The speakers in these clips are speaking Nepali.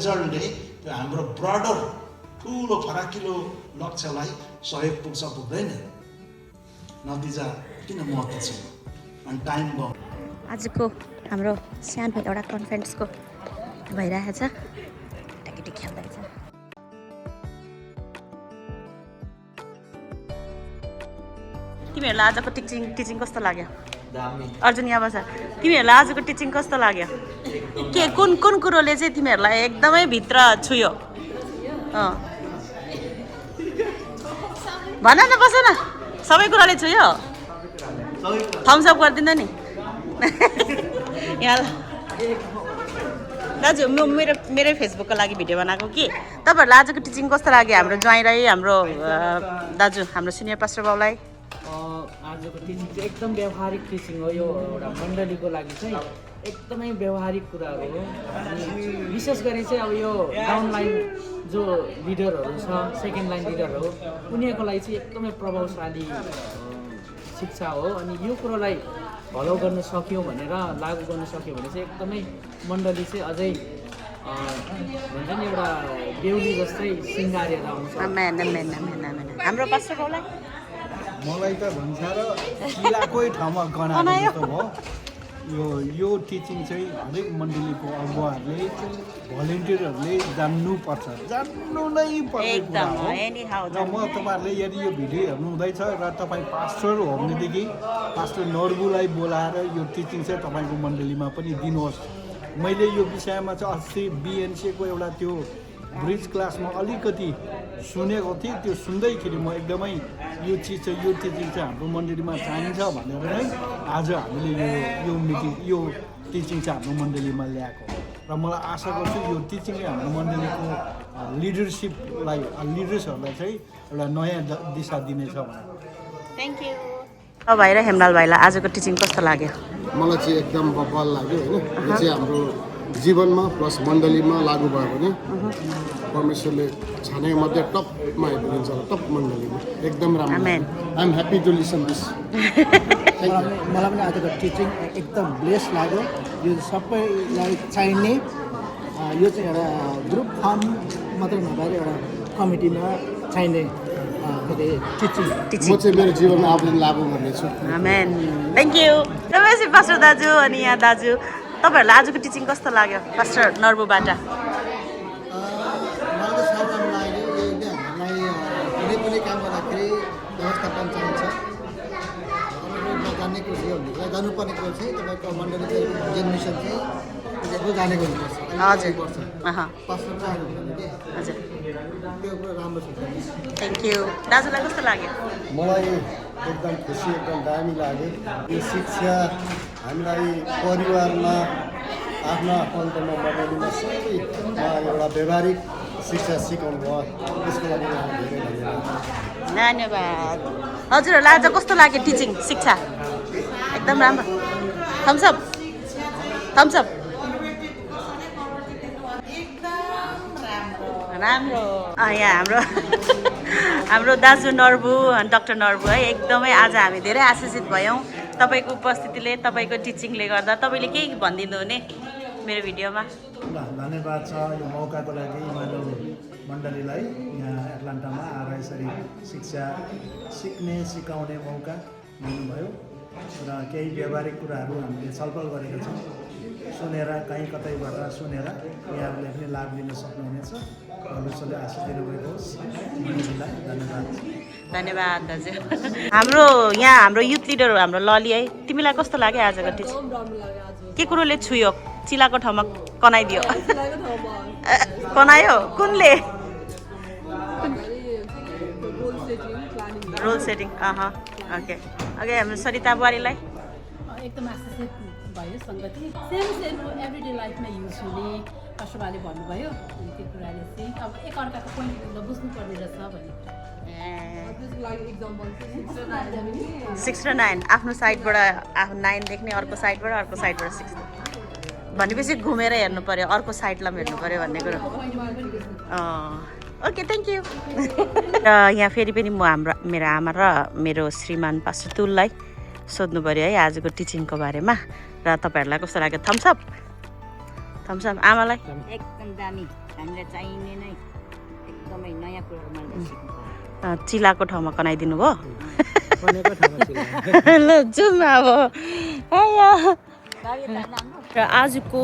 रिजल्टले त्यो हाम्रो ब्रडर ठुलो फराकिलो लक्ष्यलाई सहयोग पुग्छ पुग्दैन नतिजा किन महत्त्व छ अनि टाइम बाउन्ड आजको हाम्रो सानो एउटा कन्फरेन्सको भइरहेको छ केटी खेल्दैछ तिमीहरूलाई आजको टिचिङ कस्तो लाग्यो अर्जुन यहाँ बस तिमीहरूलाई आजको टिचिङ कस्तो लाग्यो के कुन कुन कुरोले चाहिँ तिमीहरूलाई एकदमै भित्र छुयो भन न बस न सबै कुराले छुयो थम्सअप गरिदिँदा नि यहाँ दाजु म मेरै फेसबुकको लागि भिडियो बनाएको कि तपाईँहरूलाई आजको टिचिङ कस्तो लाग्यो हाम्रो ज्वाइँलाई हाम्रो दाजु हाम्रो सिनियर पास्टर बाउलाई आजको टिचिङ चाहिँ एकदम व्यावहारिक टिचिङ हो यो एउटा मण्डलीको लागि चाहिँ एकदमै व्यावहारिक कुराहरू हो अनि विशेष गरी चाहिँ अब यो डाउनलाइन जो लिडरहरू छ सेकेन्ड लाइन लिडरहरू उनीहरूको लागि चाहिँ एकदमै प्रभावशाली शिक्षा हो अनि यो कुरोलाई फलो गर्न सक्यौँ भनेर लागू गर्न सक्यो भने चाहिँ एकदमै मण्डली चाहिँ अझै भन्छ नि एउटा बेहुली जस्तै सिँगारेर आउँछ हाम्रो पास्टर बाउलाई मलाई त भन्छ र किलाकै ठाउँमा गनाएको जस्तो भयो यो टिचिङ चाहिँ हरेक मण्डलीको अगुवाहरूले भलिन्टियरहरूले जान्नुपर्छ जान्नु नै पर्ने कुरा हो र म तपाईँहरूले यदि यो भिडियो हेर्नु हुँदैछ र तपाईँ पास्टर हो भनेदेखि पास्टर नर्बुलाई बोलाएर यो टिचिङ चाहिँ तपाईँको मण्डलीमा पनि दिनुहोस् मैले यो विषयमा चाहिँ अस्ति बिएनसीको एउटा त्यो ब्रिज क्लासमा अलिकति सुनेको थिएँ त्यो सुन्दैखेरि म एकदमै यो चिज चाहिँ यो टिचिङ चाहिँ हाम्रो मण्डलीमा चाहिन्छ भनेर नै आज हामीले यो मिटिङ यो टिचिङ चाहिँ हाम्रो मण्डलीमा ल्याएको र मलाई आशा गर्छु यो टिचिङले हाम्रो मण्डलीको लिडरसिपलाई लिडर्सहरूलाई चाहिँ एउटा नयाँ दिशा दिनेछ भनेर थ्याङ्क यू भाइ र हेमलाल भाइलाई आजको टिचिङ कस्तो लाग्यो मलाई चाहिँ एकदम बवाल लाग्यो होइन यो चाहिँ हाम्रो जीवनमा प्लस मण्डलीमा लागू भयो भने परमेश्वरले छानेको मध्ये टपमा हेरिदिन्छ टप मण्डलीमा एकदम राम्रो I am happy to listen this मलाई पनि आजको टिचिङ एकदम ब्लेस लाग्यो यो सबैलाई चाहिने यो चाहिँ एउटा ग्रुप फर्म मात्रै नभएर एउटा कमिटीमा चाहिने टिचिङ म चाहिँ मेरो जीवनमा आफूले लागू गर्नेछु आमेन थ्याङ्क यू नमस्ते पास्टर दाजु अनि यहाँ दाजु तपाईँहरूलाई आजको टिचिङ कस्तो लाग्यो पास्टर नर्बुबाट मलाई त सब राम्रो लाग्यो यो एकदम हामीलाई कुनै पनि काम गर्दाखेरि व्यवस्थापन चाहिन्छ नजान्ने कुरो यो हुन्छ जानुपर्ने कुरो चाहिँ तपाईँको मण्डलीको जेनरेसन चाहिँ त्यसको जानेको हुनुपर्छ हजुर पास्टर पनि आउनु कि हजुर त्यो कुरो राम्रो छ थ्याङ्क यू दाजुलाई कस्तो लाग्यो मलाई एकदम खुसी एकदम दामी लाग्यो यो शिक्षा हामीलाई परिवारमा आफ्ना आफन्तमा मण्डलीमा सबै एउटा व्यावहारिक शिक्षा सिकाउनु भयो त्यसको लागि धेरै धन्यवाद धन्यवाद हजुरहरूलाई आज कस्तो लाग्यो टिचिङ शिक्षा एकदम राम्रो थम्सअप राम्रो यहाँ हाम्रो दाजु नर्बु अनि डाक्टर नर्बु है एकदमै आज हामी धेरै आशिषित भयौँ तपाईँको उपस्थितिले तपाईँको टिचिङले गर्दा तपाईँले केही भनिदिनु हुने मेरो भिडियोमा धन्यवाद छ यो मौकाको लागि इमानुएल मण्डलीलाई यहाँ एटलान्टामा आएर यसरी शिक्षा सिकाउने मौका दिनुभयो र केही व्यावहारिक कुराहरू हामीले छलफल गरेका छौँ सुनेर कहीँ कतैबाट सुनेर यहाँहरूले पनि लाभ लिन सक्नुहुनेछ परमेश्वरले आशिष दिनुभएको होस् मण्डलीलाई धन्यवाद दाजु हाम्रो युथ लिडर हो हाम्रो लली है तिमीलाई कस्तो लाग्यो आजको टिचिङ के कुरोले छुयो चिलाको ठाउँमा कनाइदियो कनायो कुनले रोल सेटिङ ओके हाम्रो सरिता बुहारीलाई एकदम आशिषित भयो सङ्गति सेम एभ्रिडे लाइफमा युज हुने पास्टरबाले भन्नुभयो अनि त्यो कुराले चाहिँ अब एकअर्काको पोइन्ट बुझ्नुपर्ने रहेछ भन्ने 6 र 9 आफ्नो साइडबाट 9 देख्ने अर्को साइडबाट 6 भनेपछि घुमेर हेर्नु पर्यो अर्को साइडलाई हेर्नु पर्यो भन्ने कुरो ओके थ्याङ्क यू र यहाँ फेरि पनि म मेरो आमा र मेरो श्रीमान पास्टर तुललाई सोध्नु पऱ्यो है आजको टिचिङको बारेमा र तपाईँहरूलाई कस्तो लाग्यो थम्सअप थम्स अप आमालाई एकदम दामी हामीलाई चाहिने नै एकदमै नयाँ कुराहरू मैले सिक्नु पाएँ चिलाको ठाउँमा कनाइदिनु भयो बनेको ठाउँमा ছিল। ल जाउँ अब आयो। र आजको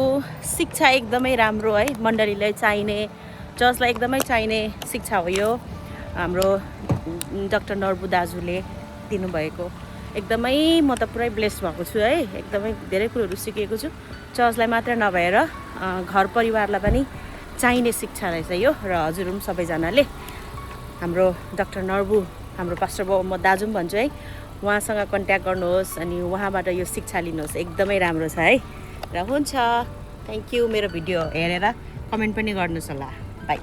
शिक्षा एकदमै राम्रो है मण्डलीलाई चाहिने चर्चलाई एकदमै चाहिने शिक्षा हो यो हाम्रो डाक्टर नर्बु दाजुले दिनुभएको एकदमै म त पुरै ब्लेस भएको छु है एकदमै धेरै कुरोहरू सिकेको छु चर्चलाई मात्र नभएर घर परिवारलाई पनि चाहिने शिक्षा रहेछ यो र हजुर पनि सबैजनाले हाम्रो डाक्टर नर्बु हाम्रो पास्टर बाबु म दाजु पनि भन्छु है उहाँसँग कन्ट्याक्ट गर्नुहोस् अनि उहाँबाट यो शिक्षा लिनुहोस् एकदमै राम्रो छ है र हुन्छ थ्याङ्क यू मेरो भिडियो हेरेर कमेन्ट पनि गर्नुहोस् होला बाई